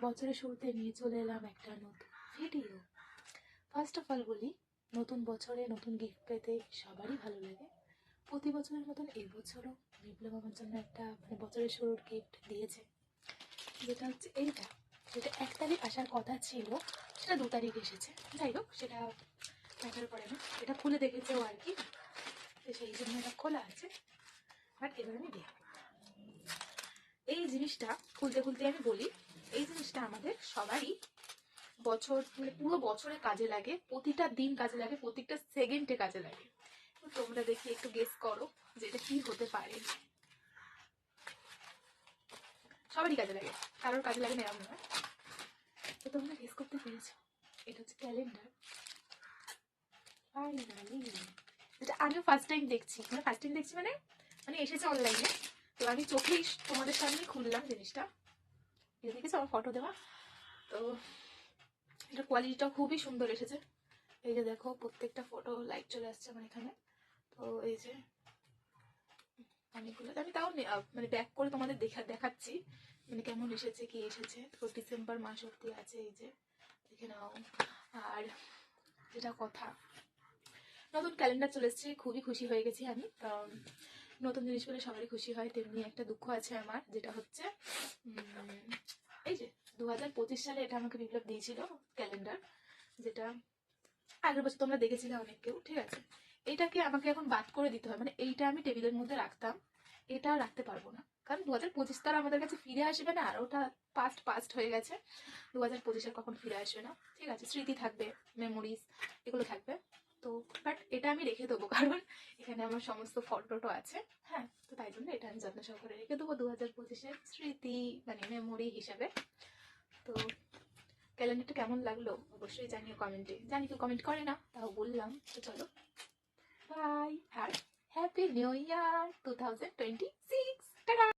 বছরের শুরুতে নিয়ে চলে এলাম একটা নতুন ভিডিও। ফার্স্ট অফ অল বলি, নতুন বছরে নতুন গিফট পেতে সবারই ভালো লাগে। প্রতি বছরের মতন এই বছরও বিপ্লব আমার জন্য একটা বছরের শুরুর গিফট দিয়েছে, যেটা হচ্ছে এইটা। যেটা 1 তারিখ আসার কথা ছিল, সেটা 2 তারিখ এসেছে। যাই হোক, সেটা দেখার পরে না, এটা খুলে দেখেছেও আর কি, তো সেই জন্য এটা খোলা আছে। বাট এবার আমি দেখব এই জিনিসটা। খুলতে খুলতে আমি বলি, এই জিনিসটা আমাদের সবারই বছর মানে পুরো বছরে কাজে লাগে, প্রতিটা দিন কাজে লাগে, প্রত্যেকটা সেকেন্ডে কাজে লাগে। তো তোমরা দেখি একটু গেস করো যে এটা কি হতে পারে। সবারই কাজে লাগে, কারোর কাজে লাগে না এরকম নয়। তো তোমরা গেস করতে পেরেছো, এটা হচ্ছে ক্যালেন্ডার। ফাইনালি যেটা আমিও ফার্স্ট টাইম দেখছি, মানে মানে এসেছে অনলাইনে, তো আমি চোখেই তোমাদের সামনে খুললাম জিনিসটা। এটা দেখেছো আমার ফটো দেওয়া। তো এটা কোয়ালিটিটা খুবই সুন্দর এসেছে। এই যে দেখো, প্রত্যেকটা ফটো লাইট চলে আসছে আমার এখানে। তো এই যে অনেকগুলো, আমি তাও মানে ব্যাক করে তোমাদের দেখাচ্ছি মানে কেমন এসেছে, কি এসেছে। তো ডিসেম্বর মাস অব্দি আছে, এই যে দেখে নাও। আর যেটা কথা, নতুন ক্যালেন্ডার চলে এসেছে, খুবই খুশি হয়ে গেছি আমি, কারণ নতুন জিনিস পেলে সবারই খুশি হয়। তেমনি একটা দুঃখ আছে আমার, যেটা হচ্ছে এই যে 2025 সালে এটা আমাকে বিপ্লব দিয়েছিল ক্যালেন্ডার, যেটা আগের বছর তোমরা দেখেছিলে অনেক কেউ, ঠিক আছে। এইটাকে আমাকে এখন বাদ করে দিতে হয়, মানে এইটা আমি টেবিলের মধ্যে রাখতাম, এটা রাখতে পারবো না, কারণ 2025 তার আমাদের কাছে ফিরে আসবে না, আর ওটা পাস্ট হয়ে গেছে। 2025 আর কখন ফিরে আসবে না, ঠিক আছে। স্মৃতি থাকবে, মেমোরিজ এগুলো থাকবে। তো বাট এটা আমি রেখে দেবো, কারণ এখানে আমার সমস্ত ফটো আছে। হ্যাঁ, তো তাই জন্য এটা আমি যত্ন সহকারে রেখে দেবো 2025-এর স্মৃতি মানে মেমোরি হিসাবে। তো ক্যালেন্ডারটা কেমন লাগলো অবশ্যই জানিও কমেন্টে। জানি কেউ কমেন্ট করে না, তাও বললাম। তো চলো, বাই আর হ্যাপি নিউ ইয়ার 2026।